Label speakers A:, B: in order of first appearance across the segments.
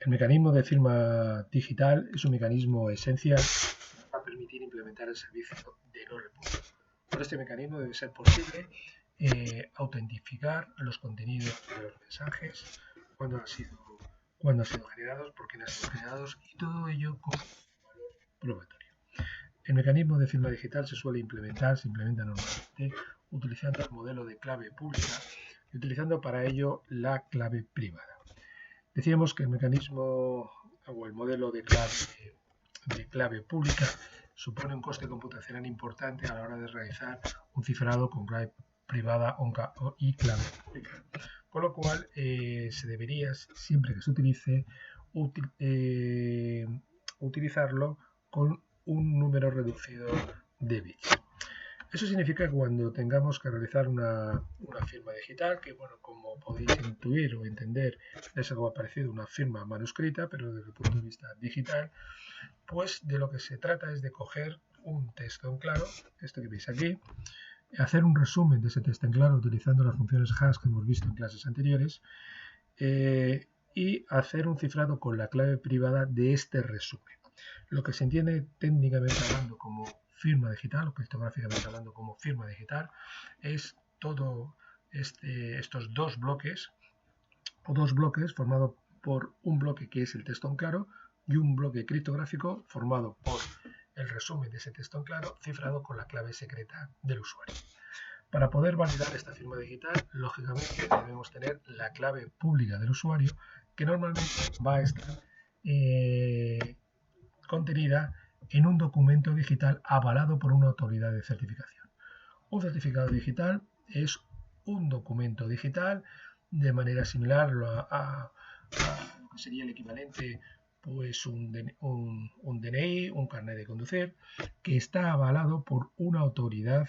A: El mecanismo de firma digital es un mecanismo esencial para permitir implementar el servicio de no repudio. Por este mecanismo debe ser posible autentificar los contenidos de los mensajes, cuándo han sido generados, por quién han sido generados y todo ello con valor probatorio. El mecanismo de firma digital se implementa normalmente utilizando el modelo de clave pública y utilizando para ello la clave privada. Decíamos que el mecanismo o el modelo de clave pública supone un coste computacional importante a la hora de realizar un cifrado con clave privada y clave pública. Con lo cual se debería, siempre que se utilice, utilizarlo con un número reducido de bits. Eso significa que cuando tengamos que realizar una firma digital, que bueno, como podéis intuir o entender, es algo parecido a una firma manuscrita, pero desde el punto de vista digital, pues de lo que se trata es de coger un texto en claro, esto que veis aquí, hacer un resumen de ese texto en claro utilizando las funciones hash que hemos visto en clases anteriores, y hacer un cifrado con la clave privada de este resumen. Lo que se entiende técnicamente hablando como firma digital, o criptográficamente hablando como firma digital, es todo estos dos bloques formados por un bloque que es el texto en claro y un bloque criptográfico formado por el resumen de ese texto en claro cifrado con la clave secreta del usuario. Para poder validar esta firma digital, lógicamente debemos tener la clave pública del usuario, que normalmente va a estar contenida en un documento digital avalado por una autoridad de certificación. Un certificado digital es un documento digital de manera similar a lo que sería el equivalente, pues un DNI, un carnet de conducir, que está avalado por una autoridad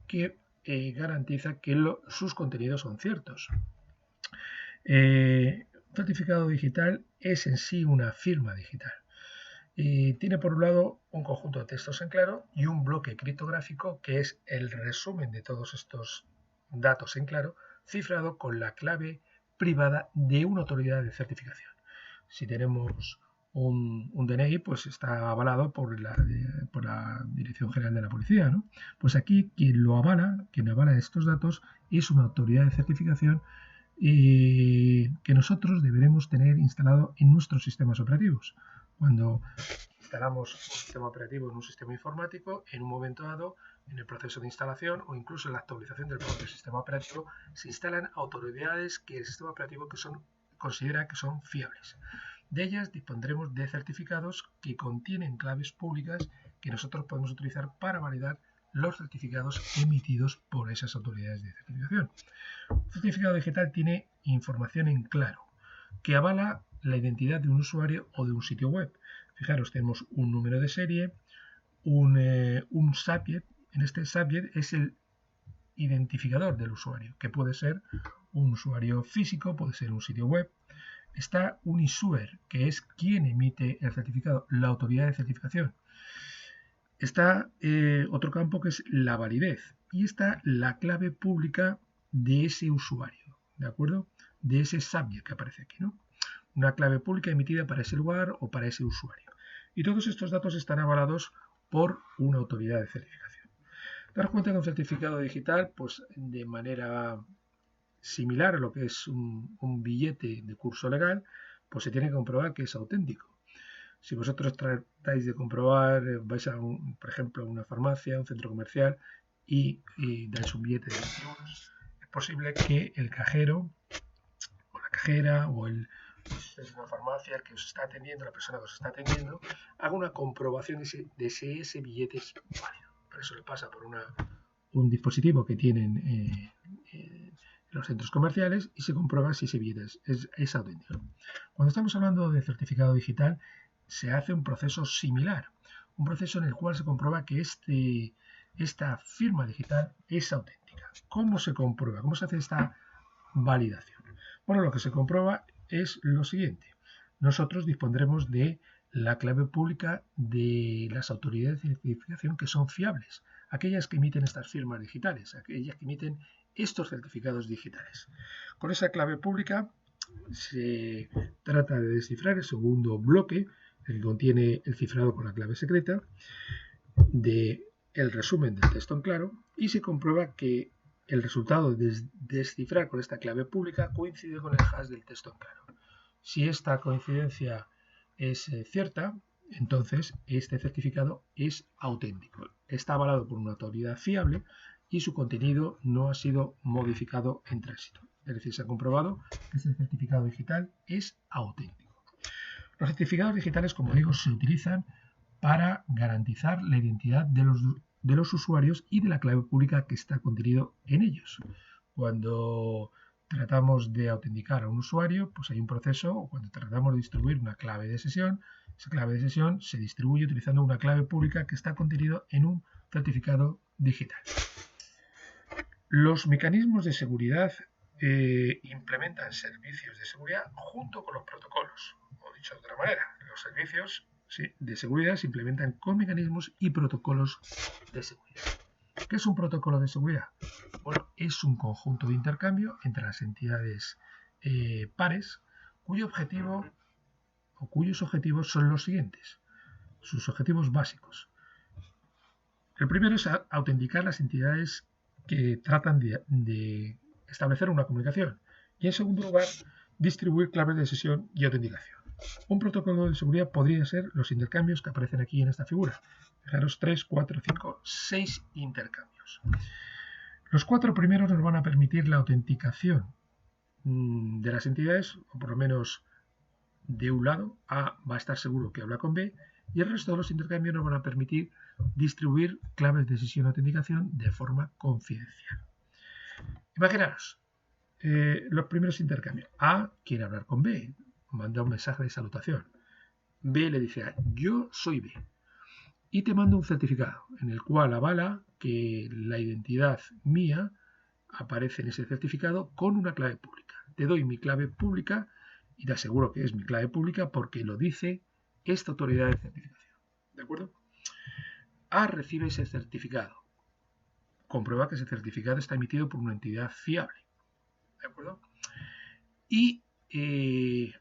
A: que garantiza que sus contenidos son ciertos. Un certificado digital es en sí una firma digital. Tiene por un lado un conjunto de textos en claro y un bloque criptográfico que es el resumen de todos estos datos en claro cifrado con la clave privada de una autoridad de certificación. Si tenemos un DNI, pues está avalado por la Dirección General de la Policía, ¿no? Pues aquí quien avala estos datos es una autoridad de certificación que nosotros deberemos tener instalado en nuestros sistemas operativos. Cuando instalamos un sistema operativo en un sistema informático, en un momento dado, en el proceso de instalación o incluso en la actualización del propio sistema operativo, se instalan autoridades que el sistema operativo considera que son fiables. De ellas dispondremos de certificados que contienen claves públicas que nosotros podemos utilizar para validar los certificados emitidos por esas autoridades de certificación. Un certificado digital tiene información en claro que avala la identidad de un usuario o de un sitio web. Fijaros, tenemos un número de serie, un subject. En este subject es el identificador del usuario, que puede ser un usuario físico, puede ser un sitio web. Está un issuer, que es quien emite el certificado, la autoridad de certificación. Está otro campo que es la validez y está la clave pública de ese usuario, ¿de acuerdo? De ese subject que aparece aquí, ¿no? Una clave pública emitida para ese lugar o para ese usuario. Y todos estos datos están avalados por una autoridad de certificación. Daros cuenta que un certificado digital, pues de manera similar a lo que es un billete de curso legal, pues se tiene que comprobar que es auténtico. Si vosotros tratáis de comprobar, vais por ejemplo, a una farmacia, a un centro comercial y dais un billete de 20 euros, es posible que el cajero o la cajera o es una farmacia, el que os está atendiendo, la persona que os está atendiendo, haga una comprobación de si ese billete es válido. Por eso le pasa por un dispositivo que tienen los centros comerciales y se comprueba si ese billete es auténtico. Cuando estamos hablando de certificado digital, se hace un proceso similar, un proceso en el cual se comprueba que esta firma digital es auténtica. ¿Cómo se comprueba? ¿Cómo se hace esta validación? Bueno, lo que se comprueba es lo siguiente. Nosotros dispondremos de la clave pública de las autoridades de certificación que son fiables, aquellas que emiten estas firmas digitales, aquellas que emiten estos certificados digitales. Con esa clave pública se trata de descifrar el segundo bloque, el que contiene el cifrado con la clave secreta, de el resumen del texto en claro, y se comprueba que el resultado de descifrar con esta clave pública coincide con el hash del texto en claro. Si esta coincidencia es cierta, entonces este certificado es auténtico. Está avalado por una autoridad fiable y su contenido no ha sido modificado en tránsito. Es decir, se ha comprobado que este certificado digital es auténtico. Los certificados digitales, como digo, se utilizan para garantizar la identidad de los usuarios y de la clave pública que está contenido en ellos. Cuando tratamos de autenticar a un usuario, pues hay un proceso, o cuando tratamos de distribuir una clave de sesión, esa clave de sesión se distribuye utilizando una clave pública que está contenido en un certificado digital. Los mecanismos de seguridad implementan servicios de seguridad junto con los protocolos. O dicho de otra manera, los servicios de seguridad se implementan con mecanismos y protocolos de seguridad. ¿Qué es un protocolo de seguridad? Bueno, es un conjunto de intercambio entre las entidades pares cuyo objetivo o cuyos objetivos son los siguientes. Sus objetivos básicos. El primero es autenticar las entidades que tratan de establecer una comunicación. Y en segundo lugar, distribuir claves de sesión y autenticación. Un protocolo de seguridad podría ser los intercambios que aparecen aquí en esta figura. Fijaros, 3, 4, 5, 6 intercambios. Los 4 primeros nos van a permitir la autenticación de las entidades, o por lo menos de un lado, A va a estar seguro que habla con B, y el resto de los intercambios nos van a permitir distribuir claves de sesión y autenticación de forma confidencial. Imaginaros, los primeros intercambios. A quiere hablar con B, manda un mensaje de salutación. B le dice A, yo soy B, y te mando un certificado en el cual avala que la identidad mía aparece en ese certificado con una clave pública. Te doy mi clave pública y te aseguro que es mi clave pública porque lo dice esta autoridad de certificación. ¿De acuerdo? A recibe ese certificado. Comprueba que ese certificado está emitido por una entidad fiable. ¿De acuerdo? Y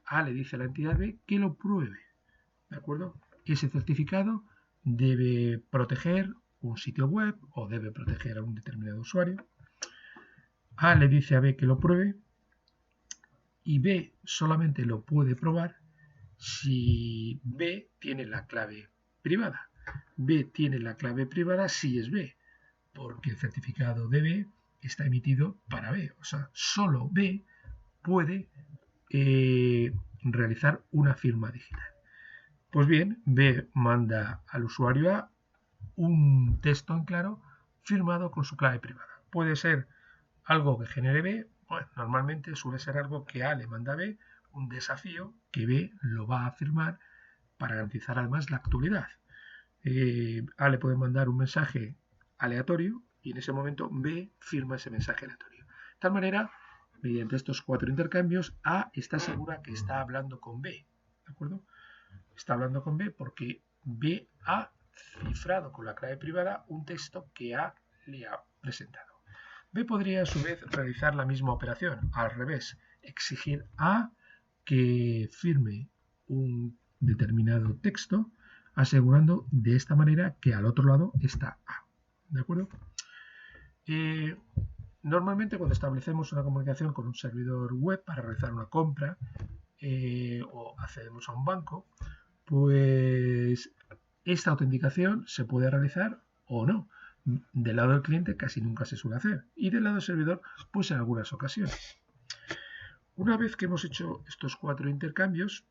A: A le dice a la entidad B que lo pruebe. ¿De acuerdo? Ese certificado debe proteger un sitio web o debe proteger a un determinado usuario. A le dice a B que lo pruebe y B solamente lo puede probar si B tiene la clave privada. B tiene la clave privada si es B, porque el certificado de B está emitido para B. O sea, solo B puede realizar una firma digital. Pues bien, B manda al usuario A un texto en claro firmado con su clave privada. Puede ser algo que genere B, bueno, normalmente suele ser algo que A le manda a B, un desafío que B lo va a firmar para garantizar además la actualidad. A le puede mandar un mensaje aleatorio y en ese momento B firma ese mensaje aleatorio. De tal manera, mediante estos 4 intercambios, A está segura que está hablando con B. ¿De acuerdo? Está hablando con B porque B ha cifrado con la clave privada un texto que A le ha presentado. B podría a su vez realizar la misma operación, al revés, exigir A que firme un determinado texto, asegurando de esta manera que al otro lado está A. ¿De acuerdo? Normalmente cuando establecemos una comunicación con un servidor web para realizar una compra o accedemos a un banco, pues esta autenticación se puede realizar o no. Del lado del cliente casi nunca se suele hacer y del lado del servidor pues en algunas ocasiones. Una vez que hemos hecho estos 4 intercambios,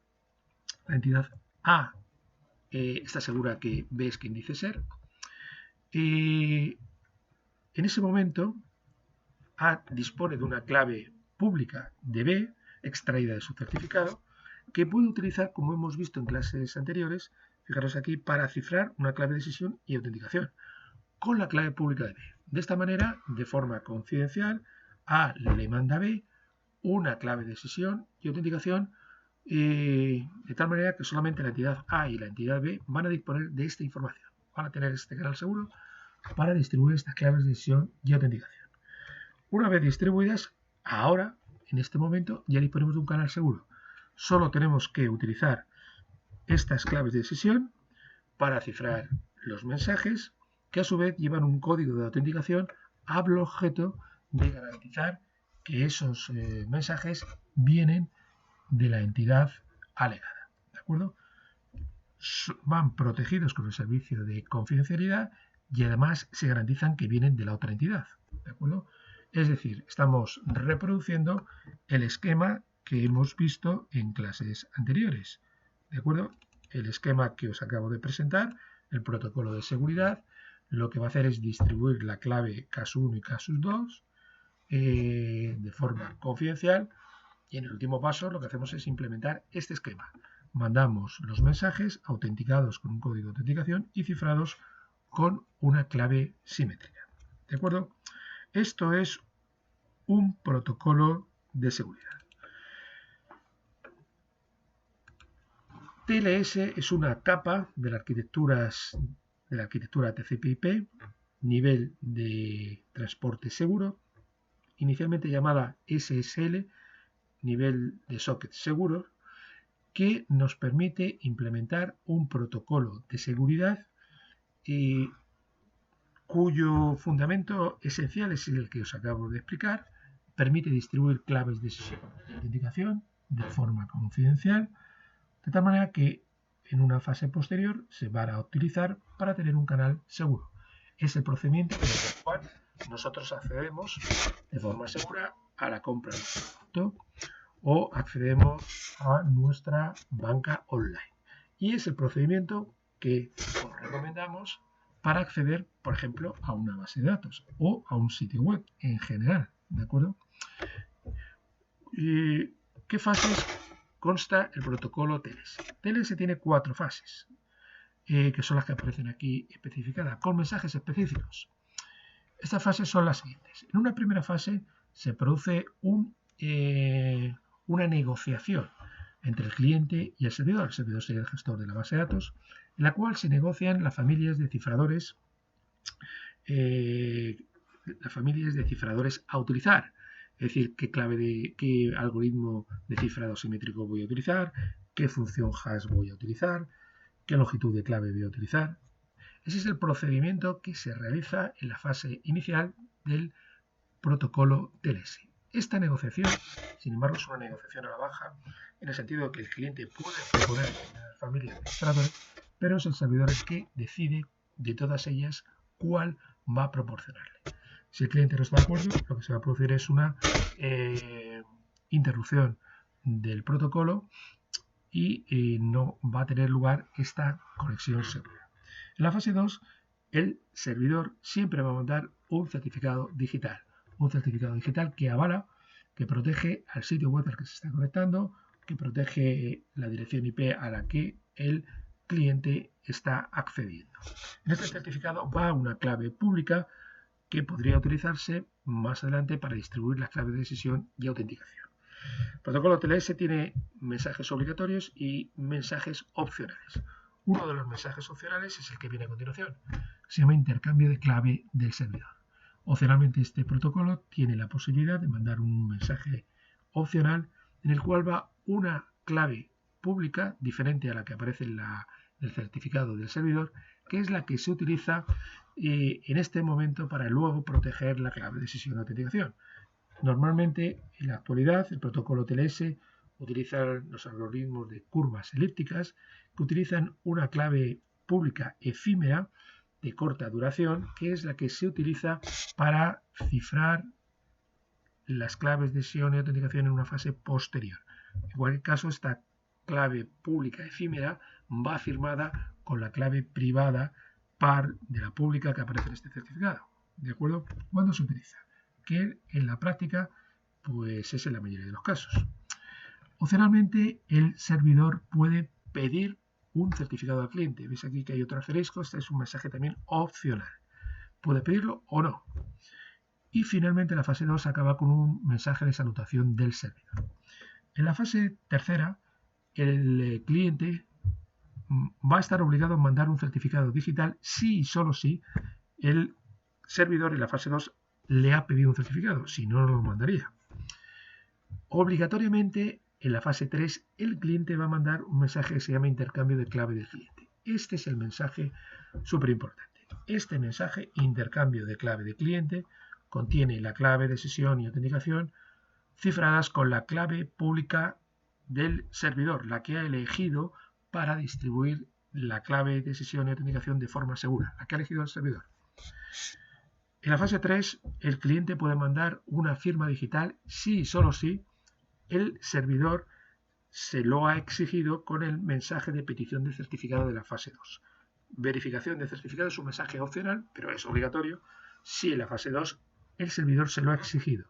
A: la entidad A está segura que B es quien dice ser. En ese momento A dispone de una clave pública de B extraída de su certificado que puede utilizar, como hemos visto en clases anteriores, fijaros aquí, para cifrar una clave de sesión y autenticación con la clave pública de B. De esta manera, de forma confidencial, A le manda a B una clave de sesión y autenticación de tal manera que solamente la entidad A y la entidad B van a disponer de esta información. Van a tener este canal seguro para distribuir estas claves de sesión y autenticación. Una vez distribuidas, ahora en este momento ya disponemos de un canal seguro. Solo tenemos que utilizar estas claves de sesión para cifrar los mensajes, que a su vez llevan un código de autenticación al objeto de garantizar que esos mensajes vienen de la entidad alegada. ¿De acuerdo? Van protegidos con el servicio de confidencialidad y además se garantizan que vienen de la otra entidad. ¿De acuerdo? Es decir, estamos reproduciendo el esquema que hemos visto en clases anteriores. ¿De acuerdo? El esquema que os acabo de presentar, el protocolo de seguridad, lo que va a hacer es distribuir la clave casus1 y casus2 de forma confidencial, y en el último paso lo que hacemos es implementar este esquema. Mandamos los mensajes autenticados con un código de autenticación y cifrados con una clave simétrica. ¿De acuerdo? Esto es un protocolo de seguridad. TLS es una capa de la arquitectura TCP/IP, nivel de transporte seguro, inicialmente llamada SSL, nivel de socket seguro, que nos permite implementar un protocolo de seguridad cuyo fundamento esencial es el que os acabo de explicar. Permite distribuir claves de sesión de autenticación de forma confidencial, de tal manera que en una fase posterior se va a utilizar para tener un canal seguro. Es el procedimiento con el cual nosotros accedemos de forma segura a la compra de un producto o accedemos a nuestra banca online. Y es el procedimiento que os recomendamos para acceder, por ejemplo, a una base de datos o a un sitio web en general. ¿De acuerdo? ¿Qué fases consta el protocolo TLS? TLS tiene 4 fases, que son las que aparecen aquí especificadas, con mensajes específicos. Estas fases son las siguientes. En una primera fase se produce una negociación entre el cliente y el servidor. El servidor sería el gestor de la base de datos, en la cual se negocian las familias de cifradores a utilizar. Es decir, qué algoritmo de cifrado simétrico voy a utilizar, qué función hash voy a utilizar, qué longitud de clave voy a utilizar. Ese es el procedimiento que se realiza en la fase inicial del protocolo TLS. Esta negociación, sin embargo, es una negociación a la baja, en el sentido de que el cliente puede proponer familias de cifradores, pero es el servidor el que decide de todas ellas cuál va a proporcionarle. Si el cliente no está de acuerdo, lo que se va a producir es una interrupción del protocolo y no va a tener lugar esta conexión segura. En la fase 2, el servidor siempre va a mandar un certificado digital que avala, que protege al sitio web al que se está conectando, que protege la dirección IP a la que el cliente está accediendo. En este certificado va una clave pública que podría utilizarse más adelante para distribuir las claves de sesión y autenticación. El protocolo TLS tiene mensajes obligatorios y mensajes opcionales. Uno de los mensajes opcionales es el que viene a continuación. Se llama intercambio de clave del servidor. Opcionalmente, este protocolo tiene la posibilidad de mandar un mensaje opcional en el cual va una clave pública diferente a la que aparece en el certificado del servidor, que es la que se utiliza en este momento para luego proteger la clave de sesión de autenticación. Normalmente, en la actualidad, el protocolo TLS utiliza los algoritmos de curvas elípticas que utilizan una clave pública efímera de corta duración, que es la que se utiliza para cifrar las claves de sesión y autenticación en una fase posterior. En cualquier caso, esta clave pública efímera va firmada con la clave privada par de la pública que aparece en este certificado. ¿De acuerdo? ¿Cuándo se utiliza? Que en la práctica pues es en la mayoría de los casos. Opcionalmente, el servidor puede pedir un certificado al cliente. Veis aquí que hay otro asterisco. Este es un mensaje también opcional. Puede pedirlo o no. Y finalmente la fase 2 acaba con un mensaje de salutación del servidor. En la fase tercera, el cliente va a estar obligado a mandar un certificado digital si y solo si el servidor en la fase 2 le ha pedido un certificado. Si no, no lo mandaría. Obligatoriamente, en la fase 3, el cliente va a mandar un mensaje que se llama intercambio de clave del cliente. Este es el mensaje súper importante. Este mensaje, intercambio de clave de cliente, contiene la clave de sesión y autenticación cifradas con la clave pública del servidor, la que ha elegido para distribuir la clave de sesión y autenticación de forma segura, la que ha elegido el servidor. En la fase 3, el cliente puede mandar una firma digital si y solo si el servidor se lo ha exigido con el mensaje de petición de certificado de la fase 2. Verificación de certificado es un mensaje opcional, pero es obligatorio si en la fase 2 el servidor se lo ha exigido.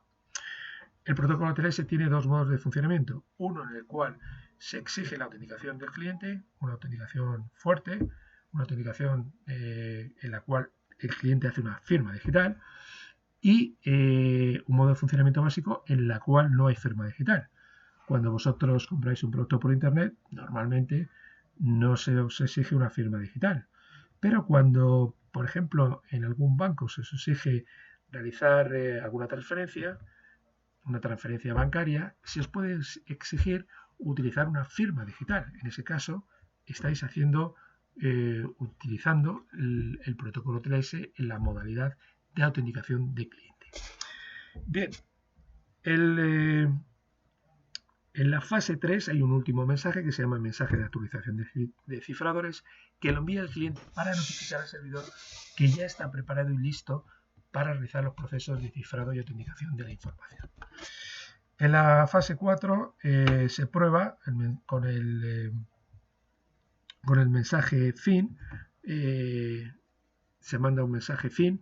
A: El protocolo TLS tiene dos modos de funcionamiento. Uno en el cual se exige la autenticación del cliente, una autenticación fuerte, una autenticación en la cual el cliente hace una firma digital, y un modo de funcionamiento básico en la cual no hay firma digital. Cuando vosotros compráis un producto por internet, normalmente no se os exige una firma digital. Pero cuando, por ejemplo, en algún banco se os exige realizar alguna transferencia, una transferencia bancaria, se os puede exigir utilizar una firma digital. En ese caso, estáis utilizando el protocolo TLS en la modalidad de autenticación de cliente. Bien, en la fase 3 hay un último mensaje que se llama mensaje de actualización de cifradores, que lo envía el cliente para notificar al servidor que ya está preparado y listo para realizar los procesos de cifrado y autenticación de la información. En la fase 4 se prueba con el mensaje FIN, se manda un mensaje FIN,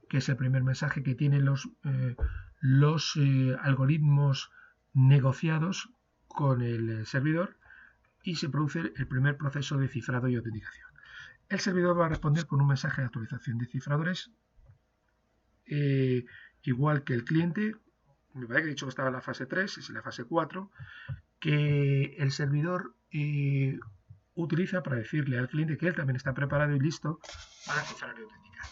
A: que es el primer mensaje que tiene los algoritmos negociados con el servidor, y se produce el primer proceso de cifrado y autenticación. El servidor va a responder con un mensaje de actualización de cifradores, igual que el cliente. Me parece que he dicho que estaba en la fase 3, es en la fase 4, que el servidor utiliza para decirle al cliente que él también está preparado y listo para cifrar y autenticar.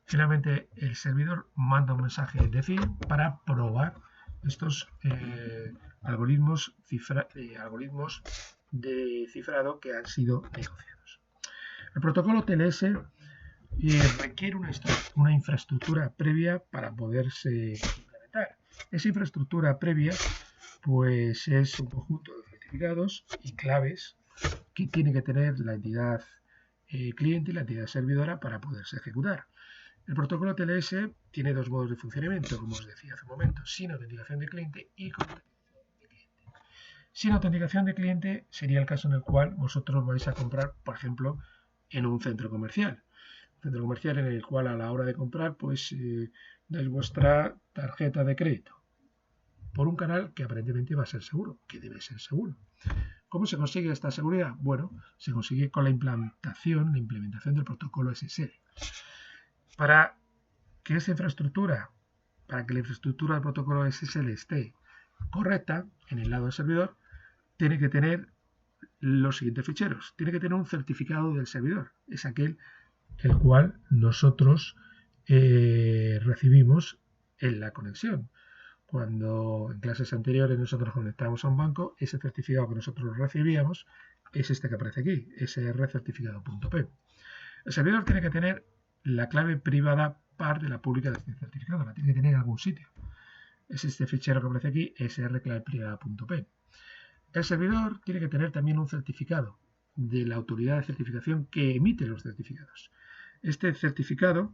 A: Finalmente, el servidor manda un mensaje de fin para probar estos algoritmos de cifrado que han sido negociados. El protocolo TLS requiere una infraestructura previa para poderse implementar. Esa infraestructura previa pues es un conjunto de certificados y claves que tiene que tener la entidad cliente y la entidad servidora para poderse ejecutar. El protocolo TLS tiene dos modos de funcionamiento, como os decía hace un momento, sin autenticación de cliente y con autenticación de cliente. Sin autenticación de cliente sería el caso en el cual vosotros vais a comprar, por ejemplo, en un centro comercial. Un centro comercial en el cual a la hora de comprar, pues dais vuestra tarjeta de crédito por un canal que aparentemente va a ser seguro, que debe ser seguro. ¿Cómo se consigue esta seguridad? Bueno, se consigue con la implementación del protocolo SSL. Para que la infraestructura del protocolo SSL esté correcta en el lado del servidor, tiene que tener los siguientes ficheros. Tiene que tener un certificado del servidor. Es aquel el cual nosotros recibimos en la conexión. Cuando en clases anteriores nosotros conectamos a un banco, ese certificado que nosotros recibíamos es este que aparece aquí, srcertificado.p. El servidor tiene que tener la clave privada par de la pública de este certificado, la tiene que tener en algún sitio. Es este fichero que aparece aquí, srclaveprivada.p. El servidor tiene que tener también un certificado de la autoridad de certificación que emite los certificados. Este certificado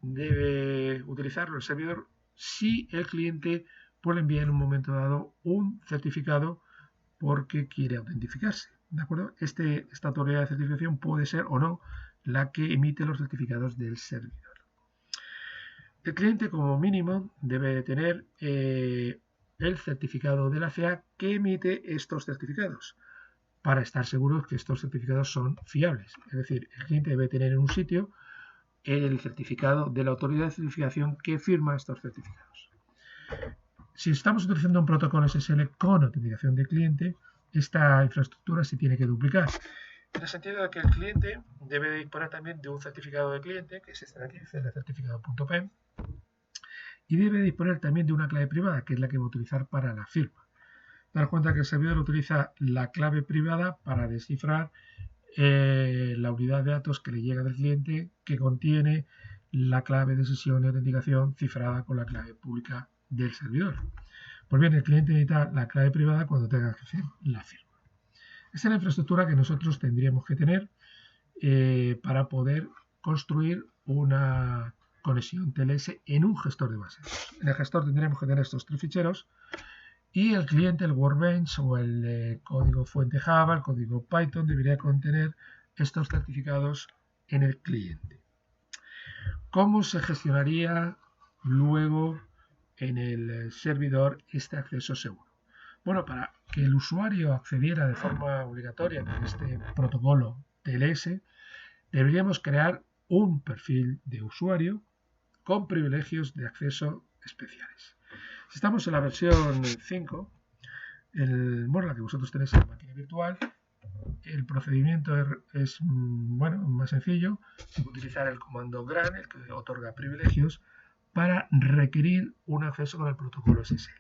A: debe utilizarlo el servidor si el cliente puede enviar en un momento dado un certificado porque quiere autentificarse. ¿De acuerdo? Esta autoridad de certificación puede ser o no la que emite los certificados del servidor. El cliente, como mínimo, debe tener el certificado de la CA que emite estos certificados para estar seguros que estos certificados son fiables. Es decir, el cliente debe tener en un sitio el certificado de la autoridad de certificación que firma estos certificados. Si estamos utilizando un protocolo SSL con autenticación de cliente, esta infraestructura se tiene que duplicar. En el sentido de que el cliente debe disponer también de un certificado de cliente, que es este de aquí, certificado.p, y debe disponer también de una clave privada, que es la que va a utilizar para la firma. Dar cuenta que el servidor utiliza la clave privada para descifrar la unidad de datos que le llega del cliente, que contiene la clave de sesión y autenticación cifrada con la clave pública del servidor. Pues bien, el cliente necesita la clave privada cuando tenga que hacer la firma. Esta es la infraestructura que nosotros tendríamos que tener para poder construir una conexión TLS en un gestor de bases. En el gestor tendremos que tener estos 3 ficheros y el cliente, el Workbench o el código fuente Java, el código Python, debería contener estos certificados en el cliente. ¿Cómo se gestionaría luego en el servidor este acceso seguro? Bueno, para que el usuario accediera de forma obligatoria con este protocolo TLS, deberíamos crear un perfil de usuario con privilegios de acceso especiales. Si estamos en la versión 5, la que vosotros tenéis en la máquina virtual, el procedimiento es más sencillo. Se puede utilizar el comando gran, el que otorga privilegios, para requerir un acceso con el protocolo SSL.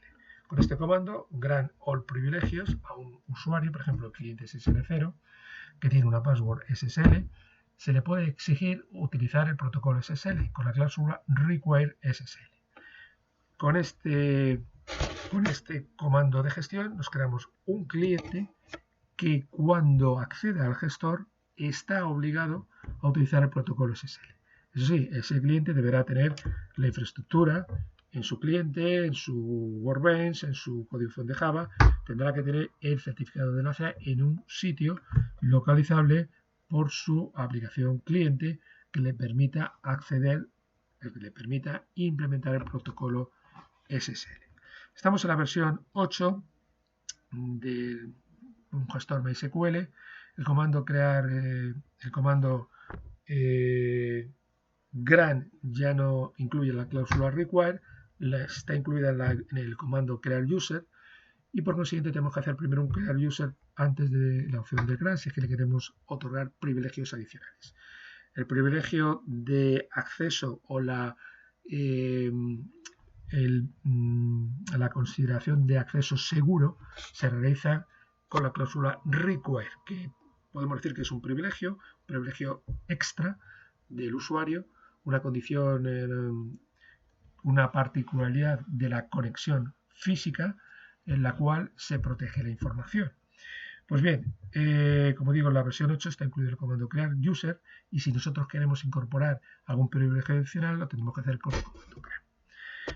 A: Con este comando, gran all privilegios, a un usuario, por ejemplo, el cliente SSL0, que tiene una password SSL, se le puede exigir utilizar el protocolo SSL con la cláusula require SSL. Con este comando de gestión nos creamos un cliente que cuando acceda al gestor está obligado a utilizar el protocolo SSL. Eso sí, ese cliente deberá tener la infraestructura en su cliente, en su Workbench, en su código fuente Java, tendrá que tener el certificado de enlace en un sitio localizable por su aplicación cliente que le permita acceder, que le permita implementar el protocolo SSL. Estamos en la versión 8 de un gestor MySQL. El comando gran ya no incluye la cláusula require, está incluida en el comando crear user, y por consiguiente tenemos que hacer primero un crear user antes de la opción de gran si es que le queremos otorgar privilegios adicionales. El privilegio de acceso o la consideración de acceso seguro se realiza con la cláusula require, que podemos decir que es un privilegio extra del usuario, una condición, una particularidad de la conexión física en la cual se protege la información. Pues bien, como digo, en la versión 8 está incluido el comando crear user, y si nosotros queremos incorporar algún privilegio adicional lo tenemos que hacer con el comando crear.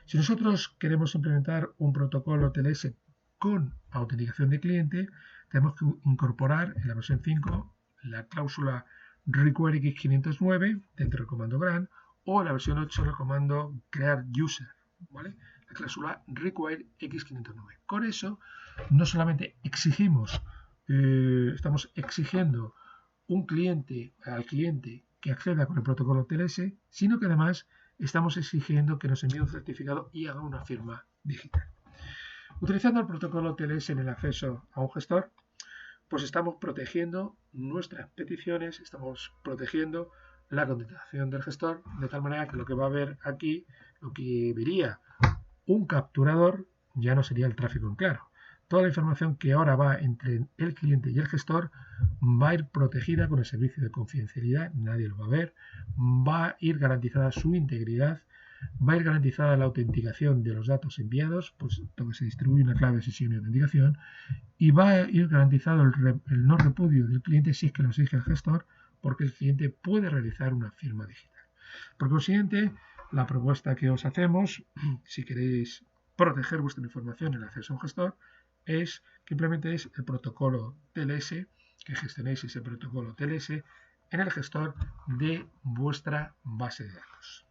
A: Si nosotros queremos implementar un protocolo TLS con autenticación de cliente, tenemos que incorporar en la versión 5 la cláusula require x509 dentro del comando gran, o en la versión 8 el comando crear user, ¿vale? La cláusula require x509. Con eso no solamente estamos exigiendo al cliente que acceda con el protocolo TLS, sino que además estamos exigiendo que nos envíe un certificado y haga una firma digital. Utilizando el protocolo TLS en el acceso a un gestor, pues estamos protegiendo nuestras peticiones, estamos protegiendo la contestación del gestor, de tal manera que lo que va a ver aquí, lo que vería un capturador, ya no sería el tráfico en claro. Toda la información que ahora va entre el cliente y el gestor va a ir protegida con el servicio de confidencialidad, nadie lo va a ver, va a ir garantizada su integridad, va a ir garantizada la autenticación de los datos enviados, pues donde se distribuye una clave de sesión y autenticación, y va a ir garantizado el no repudio del cliente si es que lo exige el gestor, porque el cliente puede realizar una firma digital. Por consiguiente, la propuesta que os hacemos, si queréis proteger vuestra información en el acceso a un gestor, es que implementéis el protocolo TLS, que gestionéis ese protocolo TLS en el gestor de vuestra base de datos.